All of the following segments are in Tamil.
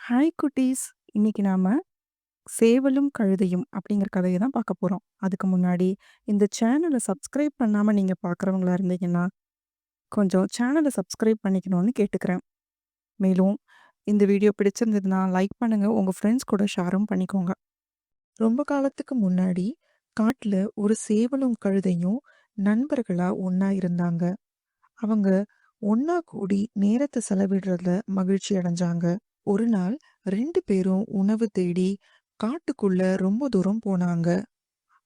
ஹாய் குட்டீஸ்! இன்னைக்கு நாம சேவலும் கழுதையும் அப்படிங்கிற கதைய தான் பார்க்க போறோம். அதுக்கு முன்னாடி இந்த சேனல சப்ஸ்கிரைப் பண்ணாம நீங்க பார்க்குறவங்களா இருந்தீங்கன்னா, கொஞ்சம் சேனல சப்ஸ்கிரைப் பண்ணிக்கணும்னு கேட்டுக்கிறேன். மேலும் இந்த வீடியோ பிடிச்சிருந்ததுன்னா லைக் பண்ணுங்க. உங்க ஃப்ரெண்ட்ஸ் கூட ஷேரும் பண்ணிக்கோங்க. ரொம்ப காலத்துக்கு முன்னாடி காட்டுல ஒரு சேவலும் கழுதையும் நண்பர்களா ஒண்ணா இருந்தாங்க. அவங்க ஒண்ணா கூடி நேரத்த செலவிடுறதுல மகிழ்ச்சி அடைஞ்சாங்க. ஒரு நாள் 2 பேரும் உணவு தேடி காட்டுக்குள்ள ரொம்ப தூரம் போனாங்க.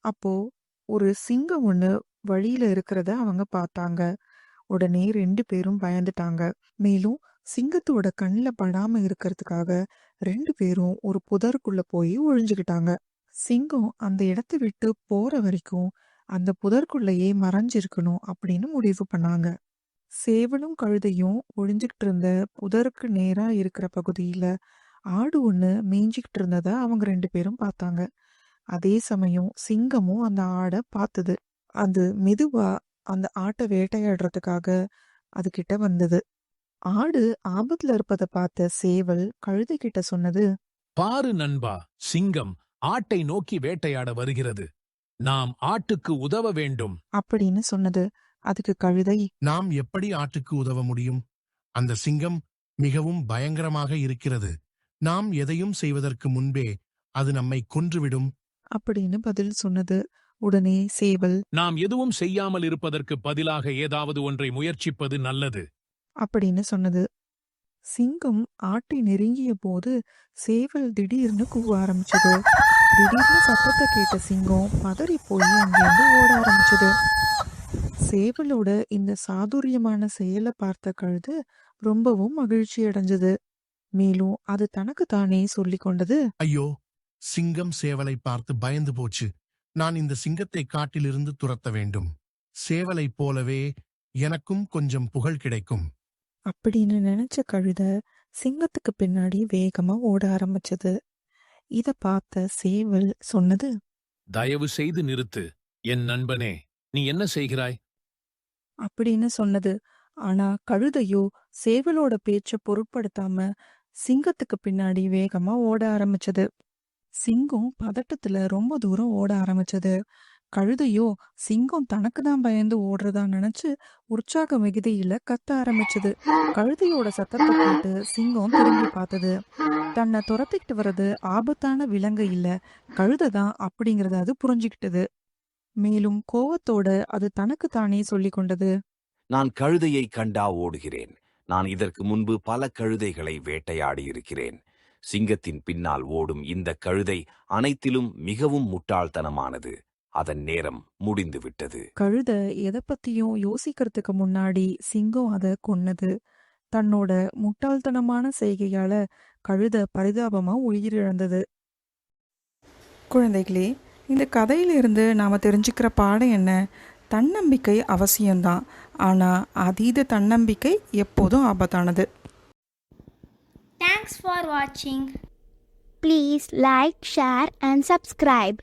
அப்போ ஒரு சிங்கம் ஒண்ணு வழியில இருக்கிறத அவங்க பார்த்தாங்க. உடனே 2 பேரும் பயந்துட்டாங்க. மேலும் சிங்கத்தோட கண்ல படாம இருக்கிறதுக்காக 2 பேரும் ஒரு புதருக்குள்ள போய் ஒளிஞ்சுக்கிட்டாங்க. சிங்கம் அந்த இடத்த விட்டு போற வரைக்கும் அந்த புதருக்குள்ளேயே மறைஞ்சிருக்கணும் அப்படின்னு முடிவு பண்ணாங்க. சேவலும் கழுதையும் ஒளிஞ்சுகிட்டு இருந்த புதருக்கு நேரா இருக்கிற பகுதியில ஆடு ஒண்ணு மேய்ஞ்சுகிட்டு இருந்தத அவங்க 2 பேரும் பார்த்தாங்க. அதே சமயம் சிங்கமும் அந்த ஆட பார்த்தது. அது மெதுவா அந்த ஆட்ட வேட்டையாடுறதுக்காக அது கிட்ட வந்தது. ஆடு ஆபத்துல இருப்பத பார்த்த சேவல் கழுதை கிட்ட சொன்னது, பாரு நண்பா, சிங்கம் ஆட்டை நோக்கி வேட்டையாட வருகிறது. நாம் ஆட்டுக்கு உதவ வேண்டும். அப்படின்னு சொன்னது. அதுக்கு கழுதை, நாம் எப்படி ஆட்டுக்கு உதவ முடியும்? அந்த சிங்கம் மிகவும் பயங்கரமாக இருக்கிறது. நாம் எதையும் செய்வதற்கு முன்பே அது நம்மை கொன்றுவிடும். அப்படின்னு பதில் சொன்னது. உடனே சேவல் நாம் எதுவும் செய்யாமல் இருப்பதற்கு பதிலாக ஏதாவது ஒன்றை முயற்சிப்பது நல்லது. அப்படின்னு சொன்னது. சிங்கம் ஆட்டை நெருங்கிய போது சேவல் திடீர்னு கூவ ஆரம்பிச்சது. திடீர்னு சத்தத்தை கேட்ட சிங்கம் பதறி போய் அங்கிருந்து ஓட ஆரம்பிச்சது. சேவலோட இந்த சாதுரியமான செயலை பார்த்த கழுது ரொம்பவும் மகிழ்ச்சி அடைஞ்சது. மேலும் அது தனக்கு தானே சொல்லிக் கொண்டது, ஐயோ, சிங்கம் சேவலை பார்த்து பயந்து போச்சு. நான் இந்த சிங்கத்தை காட்டிலிருந்து துரத்த வேண்டும். சேவலைப் போலவே எனக்கும் கொஞ்சம் புகழ் கிடைக்கும். அப்படின்னு நினைச்ச கழுத சிங்கத்துக்கு பின்னாடி வேகமா ஓட ஆரம்பிச்சது. இத பார்த்த சேவல் சொன்னது, தயவு செய்து நிறுத்து, என் நண்பனே. நீ என்ன செய்கிறாய்? அப்படின்னு சொன்னது. ஆனா கழுதையோ சேவலோட பேச்ச பொருட்படுத்தாம சிங்கத்துக்கு பின்னாடி வேகமா ஓட ஆரம்பிச்சது. சிங்கம் பதட்டத்துல ரொம்ப தூரம் ஓட ஆரம்பிச்சது. கழுதையோ சிங்கம் தனக்கு தான் பயந்து ஓடுறதா நினைச்சு உற்சாக மிகுதியில கத்த ஆரம்பிச்சது. கழுதையோட சத்தத்தை கேட்டு சிங்கம் திரும்பி பார்த்தது. தன்னை துரத்திக்கிட்டு வர்றது ஆபத்தான விலங்கு இல்ல, கழுதை தான் அப்படிங்கறத அது புரிஞ்சுக்கிட்டது. மேலும் கோவத்தோட அது தனக்கு தானே சொல்லிக் கொண்டது, நான் கழுதையை கண்டா ஓடுகிறேன். நான் இதற்கு முன்பு பல கழுதைகளை வேட்டையாடி இருக்கிறேன். சிங்கத்தின் பின்னால் ஓடும் இந்த கழுதை அனைத்திலும் மிகவும் முட்டாள்தனமானது. அதன் நேரம் முடிந்துவிட்டது. கழுதை எதை பத்தியும் யோசிக்கிறதுக்கு முன்னாடி சிங்கம் அதை கொன்னது. தன்னோட முட்டாள்தனமான செய்கையால கழுதை பரிதாபமா உயிரிழந்தது. குழந்தைகளே, இந்த கதையிலிருந்து நாம தெரிஞ்சுக்கிற பாடம் என்ன? தன்னம்பிக்கை அவசியம்தான், ஆனா அதீத தன்னம்பிக்கை எப்போதும் ஆபத்தானது. Thanks for watching. Please like, share and subscribe.